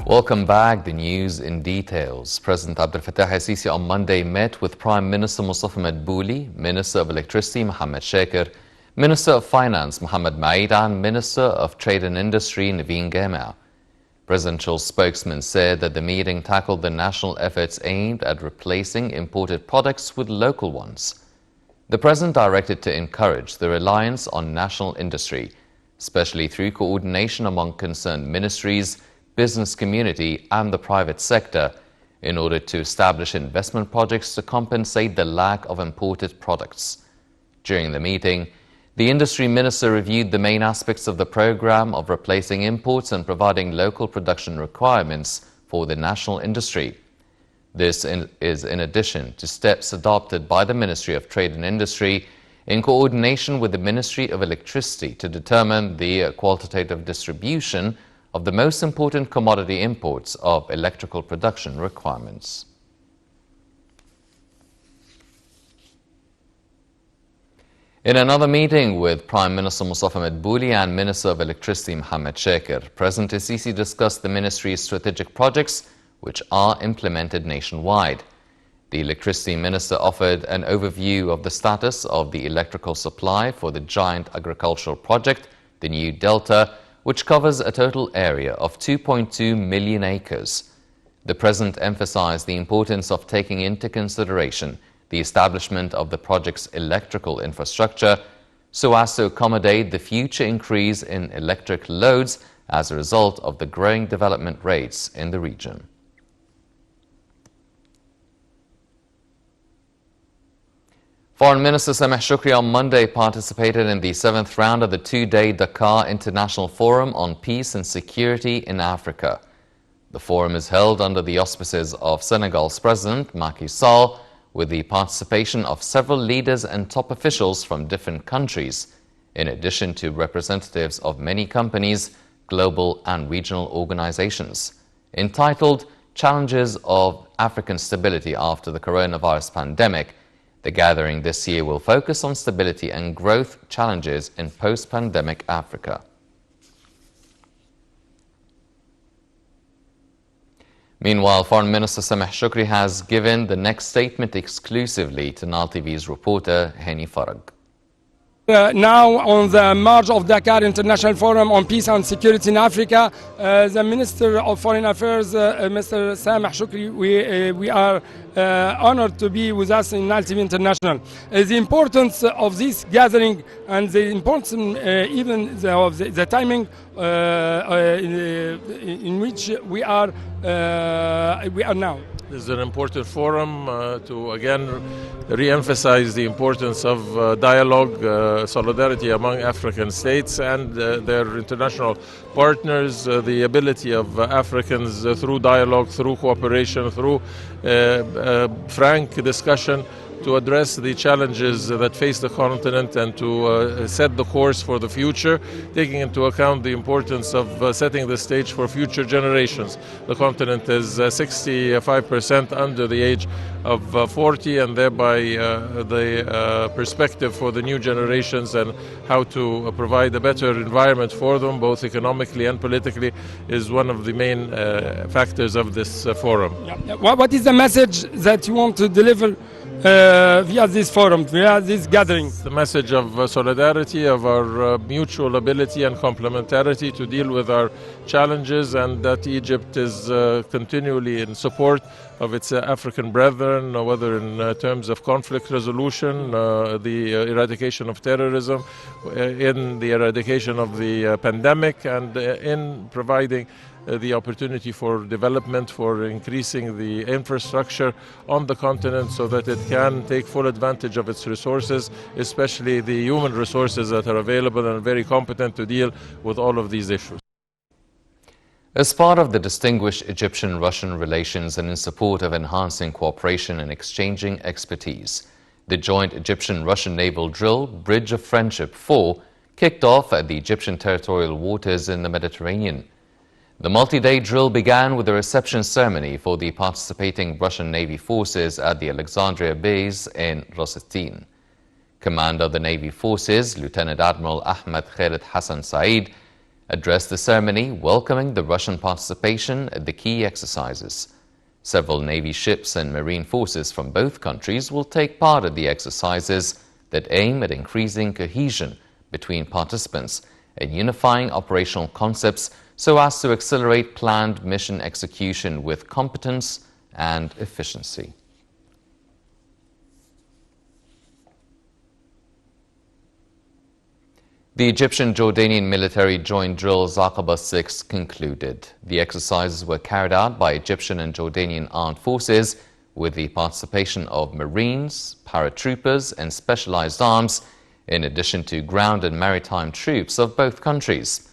Welcome back. The news in details. President Abdel Fattah al-Sisi on Monday met with Prime Minister Mustafa Madbouli, Minister of Electricity Mohammed Shaker, Minister of Finance Mohammed Maid and Minister of Trade and Industry Naveen Gaimah. Presidential spokesman said that the meeting tackled the national efforts aimed at replacing imported products with local ones. The President directed to encourage the reliance on national industry, especially through coordination among concerned ministries, business community and the private sector in order to establish investment projects to compensate the lack of imported products. During the meeting, the industry minister reviewed the main aspects of the program of replacing imports and providing local production requirements for the national industry. This is in addition to steps adopted by the Ministry of Trade and Industry in coordination with the Ministry of Electricity to determine the qualitative distribution of the most important commodity imports of electrical production requirements. In another meeting with Prime Minister Mustafa Madbouli and Minister of Electricity Mohammed Shaker, President al-Sisi discussed the ministry's strategic projects which are implemented nationwide. The Electricity Minister offered an overview of the status of the electrical supply for the giant agricultural project, the New Delta, which covers a total area of 2.2 million acres. The President emphasized the importance of taking into consideration the establishment of the project's electrical infrastructure so as to accommodate the future increase in electric loads as a result of the growing development rates in the region. Foreign Minister Sameh Shukri on Monday participated in the 7th round of the two-day Dakar International Forum on Peace and Security in Africa. The forum is held under the auspices of Senegal's President Macky Sall, with the participation of several leaders and top officials from different countries, in addition to representatives of many companies, global and regional organizations. Entitled Challenges of African Stability After the Coronavirus Pandemic, the gathering this year will focus on stability and growth challenges in post-pandemic Africa. Meanwhile, Foreign Minister Sameh Shukri has given the next statement exclusively to Nile TV's reporter Hani Farag. Now on the march of Dakar International Forum on Peace and Security in Africa, the Minister of Foreign Affairs, Mr. Sameh Shukri, we are honored to be with us in Nile TV International. The importance of this gathering and the importance even of the timing in which we are now. This is an important forum to again re-emphasize the importance of dialogue, solidarity among African states and their international partners, the ability of Africans through dialogue, through cooperation, through frank discussion to address the challenges that face the continent and to set the course for the future, taking into account the importance of setting the stage for future generations. The continent is 65% under the age of 40, and thereby the perspective for the new generations and how to provide a better environment for them, both economically and politically, is one of the main factors of this forum. What is the message that you want to deliver via this forum, via this gathering? The message of solidarity, of our mutual ability and complementarity to deal with our challenges, and that Egypt is continually in support of its African brethren, whether in terms of conflict resolution, the eradication of terrorism, in the eradication of the pandemic, and in providing the opportunity for development, for increasing the infrastructure on the continent so that it can take full advantage of its resources, especially the human resources that are available and very competent to deal with all of these issues. As part of the distinguished Egyptian-Russian relations and in support of enhancing cooperation and exchanging expertise, the joint Egyptian-Russian naval drill Bridge of Friendship 4 kicked off at the Egyptian territorial waters in the Mediterranean. The multi-day drill began with a reception ceremony for the participating Russian Navy forces at the Alexandria base in Ras al-Tin. Commander of the Navy forces, Lieutenant Admiral Ahmed Khalid Hassan Saeed, addressed the ceremony welcoming the Russian participation at the key exercises. Several Navy ships and Marine forces from both countries will take part in the exercises that aim at increasing cohesion between participants and unifying operational concepts so as to accelerate planned mission execution with competence and efficiency. The Egyptian-Jordanian military joint drill Aqaba 6 concluded. The exercises were carried out by Egyptian and Jordanian armed forces with the participation of Marines, paratroopers and specialized arms, in addition to ground and maritime troops of both countries.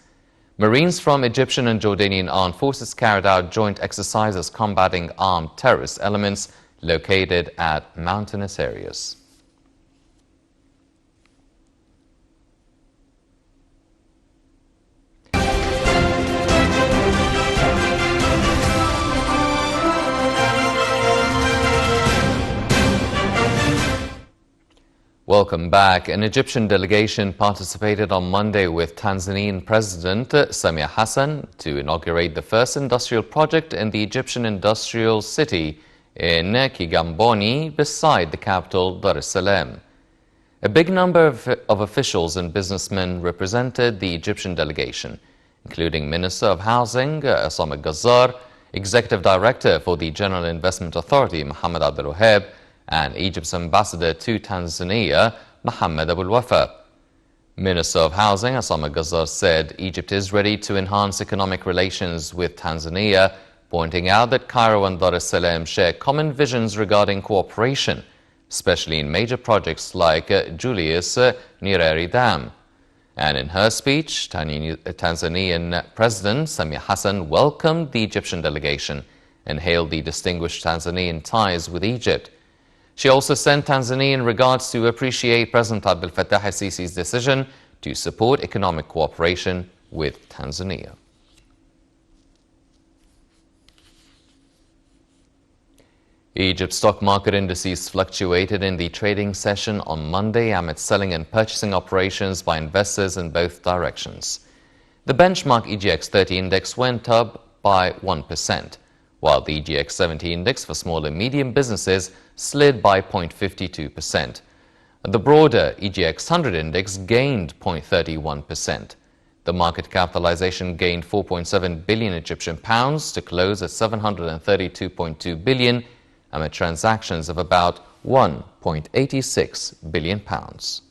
Marines from Egyptian and Jordanian armed forces carried out joint exercises combating armed terrorist elements located at mountainous areas. Welcome back. An Egyptian delegation participated on Monday with Tanzanian President Samia Hassan to inaugurate the first industrial project in the Egyptian industrial city in Kigamboni beside the capital Dar es Salaam. A big number of officials and businessmen represented the Egyptian delegation, including Minister of Housing Osama Ghazar, Executive Director for the General Investment Authority Mohammed Abdul Wahab, and Egypt's ambassador to Tanzania, Mohammed Abul Wafa. Minister of Housing Osama Ghazar said Egypt is ready to enhance economic relations with Tanzania, pointing out that Cairo and Dar es Salaam share common visions regarding cooperation, especially in major projects like Julius Nyerere Dam. And in her speech, Tanzanian President Samia Hassan welcomed the Egyptian delegation and hailed the distinguished Tanzanian ties with Egypt. She also sent Tanzanian regards to appreciate President Abdel Fattah el-Sisi's decision to support economic cooperation with Tanzania. Egypt's stock market indices fluctuated in the trading session on Monday amid selling and purchasing operations by investors in both directions. The benchmark EGX 30 index went up by 1%, while the EGX 70 index for small and medium businesses slid by 0.52%. The broader EGX 100 index gained 0.31%. The market capitalization gained 4.7 billion Egyptian pounds to close at 732.2 billion amid transactions of about 1.86 billion pounds.